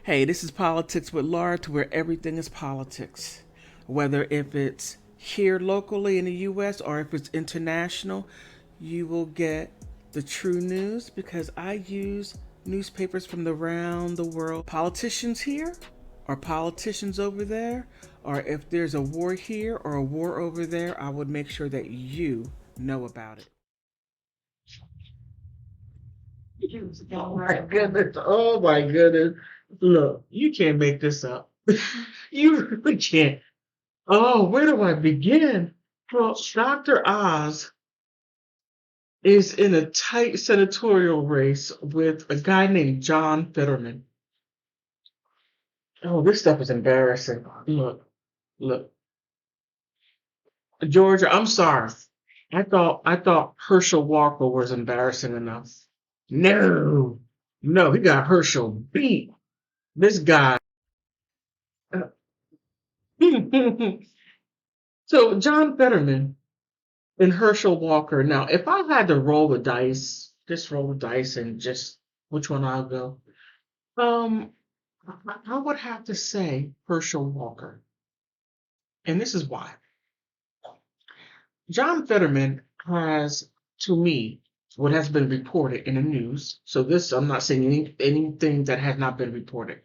Hey, this is Politics with Laura, to where everything is politics. Whether if it's here locally in the US or if it's international, you will get the true news because I use newspapers from around the world. Politicians here or politicians over there, or if there's a war here or a war over there, I would make sure that you know about it. Oh my goodness. Oh my goodness. Look, you can't make this up. You really can't. Oh, where do I begin? Well, Dr. Oz is in a tight senatorial race with a guy named John Fetterman. Oh, this stuff is embarrassing. Look. Georgia, I'm sorry. I thought Herschel Walker was embarrassing enough. No. No, he got Herschel beat. This guy. So John Fetterman and Herschel Walker. Now, if I had to roll the dice, just roll the dice and just which one I'll go. Um, I would have to say Herschel Walker, and this is why. John Fetterman has, to me, what has been reported in the news. So this, I'm not saying anything that has not been reported.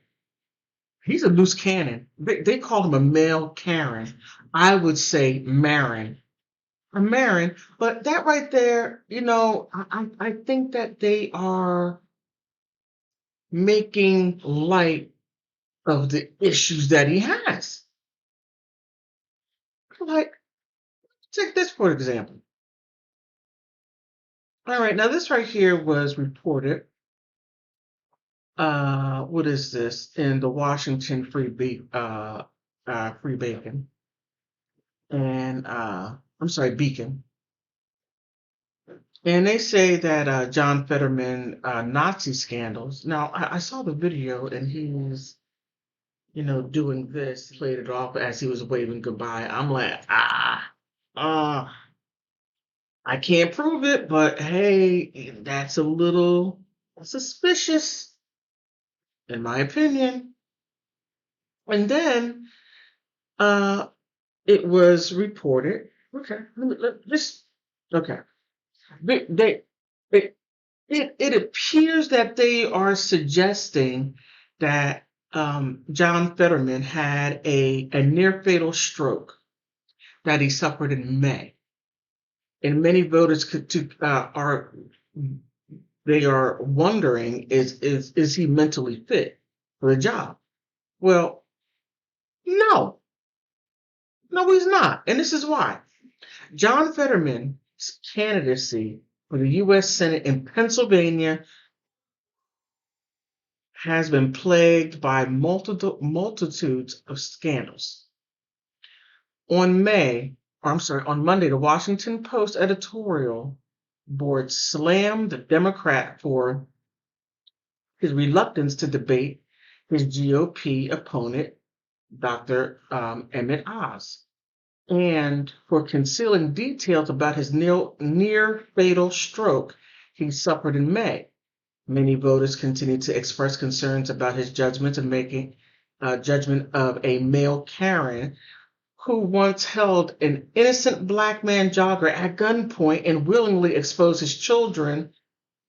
He's a loose cannon. They call him a male Karen. I would say Marin. A Marin, but that right there, I think that they are making light of the issues that he has. Like, take this for example. All right, now this right here was reported. What is this in the Washington Free Bacon, and I'm sorry, Beacon, and they say that John Fetterman Nazi scandals. Now I saw the video, and he's doing this, played it off as he was waving goodbye. I'm like, ah, I can't prove it, but hey, that's a little suspicious, in my opinion. And then uh, it was reported. Okay, this. Okay, they it, it appears that they are suggesting that John Fetterman had a near fatal stroke that he suffered in May, and many voters are they are wondering is he mentally fit for the job? Well, no, no, he's not, and this is why. John Fetterman's candidacy for the U.S. Senate in Pennsylvania has been plagued by multitudes of scandals. On Monday, the Washington Post editorial board slammed the Democrat for his reluctance to debate his GOP opponent, Dr. Emmett Oz, and for concealing details about his near fatal stroke he suffered in May. Many voters continue to express concerns about his judgment of a male Karen who once held an innocent black man jogger at gunpoint and willingly exposed his children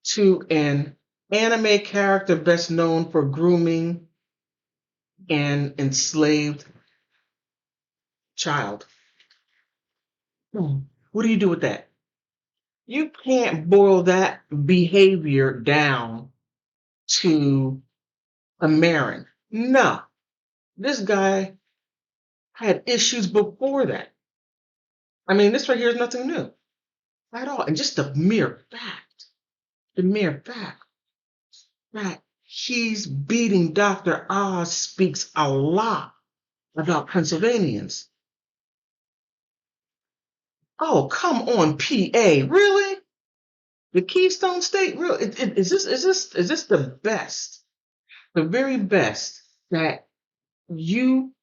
to an anime character best known for grooming an enslaved child. What do you do with that? You can't boil that behavior down to a Marin. No, this guy had issues before that. I mean, this right here is nothing new at all. And just the mere fact that he's beating Dr. Oz speaks a lot about Pennsylvanians. Oh, come on, PA, really? The Keystone State, really? Is this the best, the very best that you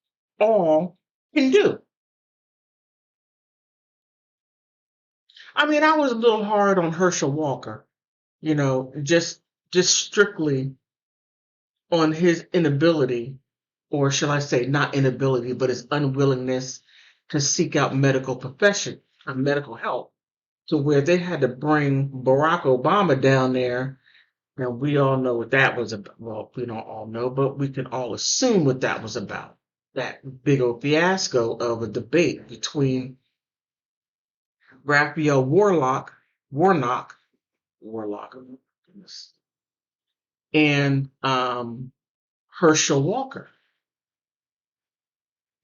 all can do? I mean, I was a little hard on Herschel Walker, just strictly on his inability, or shall I say, not inability, but his unwillingness to seek out medical help, to where they had to bring Barack Obama down there. Now, we all know what that was about. Well, we don't all know, but we can all assume what that was about. That big old fiasco of a debate between Raphael Warnock, oh goodness, and Herschel Walker.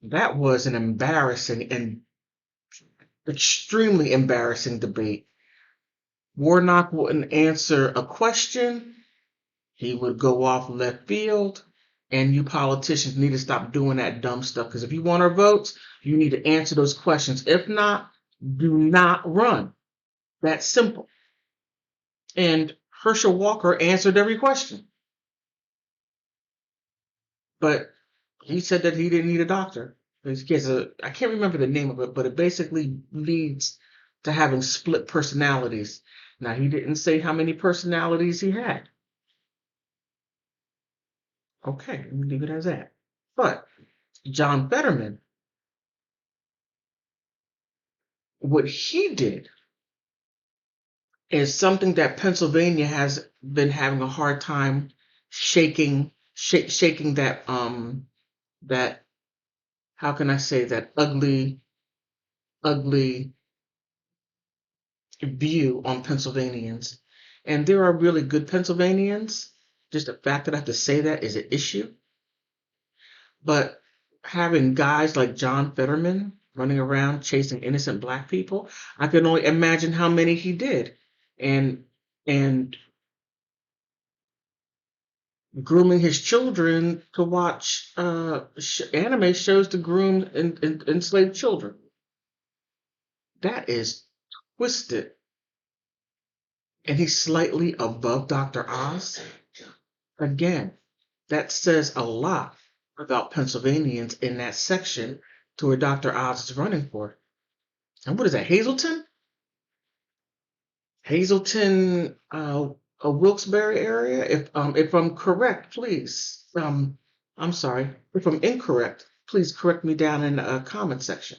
That was an embarrassing and extremely embarrassing debate. Warnock wouldn't answer a question. He would go off left field. And you politicians need to stop doing that dumb stuff. Because if you want our votes, you need to answer those questions. If not, do not run. That's simple. And Herschel Walker answered every question. But he said that he didn't need a doctor. I can't remember the name of it, but it basically leads to having split personalities. Now, he didn't say how many personalities he had. Okay, let me leave it as that. But John Fetterman, what he did is something that Pennsylvania has been having a hard time shaking that, how can I say, that ugly view on Pennsylvanians. And there are really good Pennsylvanians. Just the fact that I have to say that is an issue. But having guys like John Fetterman running around chasing innocent black people, I can only imagine how many he did. And and grooming his children to watch anime shows to groom enslaved children. That is twisted. And he's slightly above Dr. Oz. Again, that says a lot about Pennsylvanians in that section to where Dr. Oz is running for. And what is that, Hazleton? Hazleton, Wilkes-Barre area? If I'm correct, please. I'm sorry. If I'm incorrect, please correct me down in the comment section.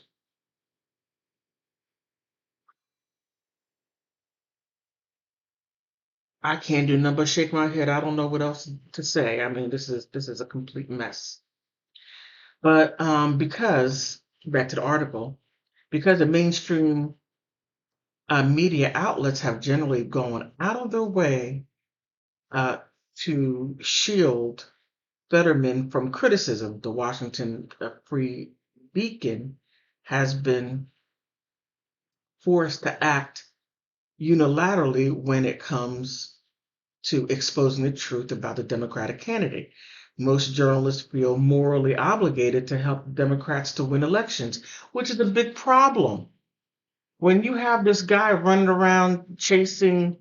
I can't do nothing but shake my head. I don't know what else to say. I mean, this is a complete mess. But because back to the article, because the mainstream media outlets have generally gone out of their way uh, to shield Fetterman from criticism, the Washington Free Beacon has been forced to act unilaterally when it comes to exposing the truth about the Democratic candidate. Most journalists feel morally obligated to help Democrats to win elections, which is a big problem. When you have this guy running around chasing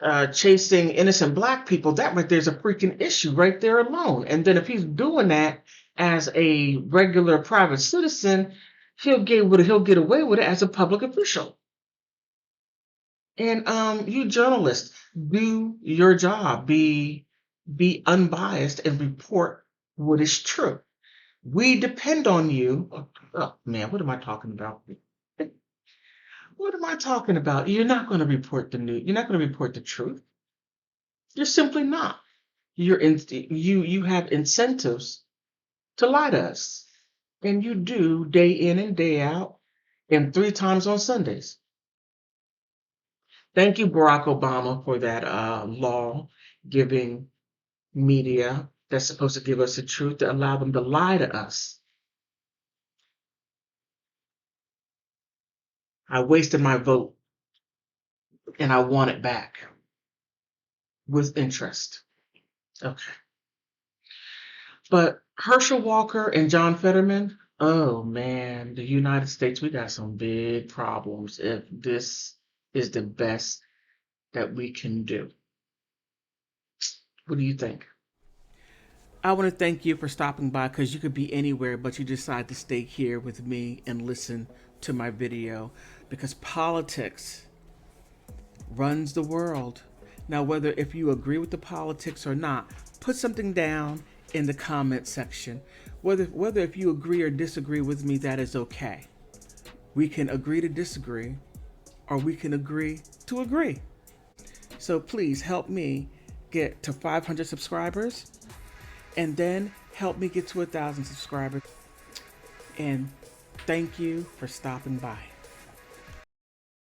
innocent black people, that right there's a freaking issue right there alone. And then if he's doing that as a regular private citizen, he'll get away with it as a public official. And you journalists, do your job. Be unbiased and report what is true. We depend on you. Oh man, what am I talking about? What am I talking about? You're not going to report the news. You're not going to report the truth. You're simply not. You have incentives to lie to us, and you do day in and day out, and 3 times on Sundays. Thank you, Barack Obama, for that law giving media that's supposed to give us the truth to allow them to lie to us. I wasted my vote, and I want it back with interest. Okay. But Herschel Walker and John Fetterman, oh man, the United States, we got some big problems if this is the best that we can do. What do you think? I want to thank you for stopping by because you could be anywhere, but you decide to stay here with me and listen to my video because politics runs the world. Now, whether if you agree with the politics or not, put something down in the comment section. Whether if you agree or disagree with me, that is okay. We can agree to disagree, or we can agree to agree. So please help me get to 500 subscribers, and then help me get to 1,000 subscribers. And thank you for stopping by.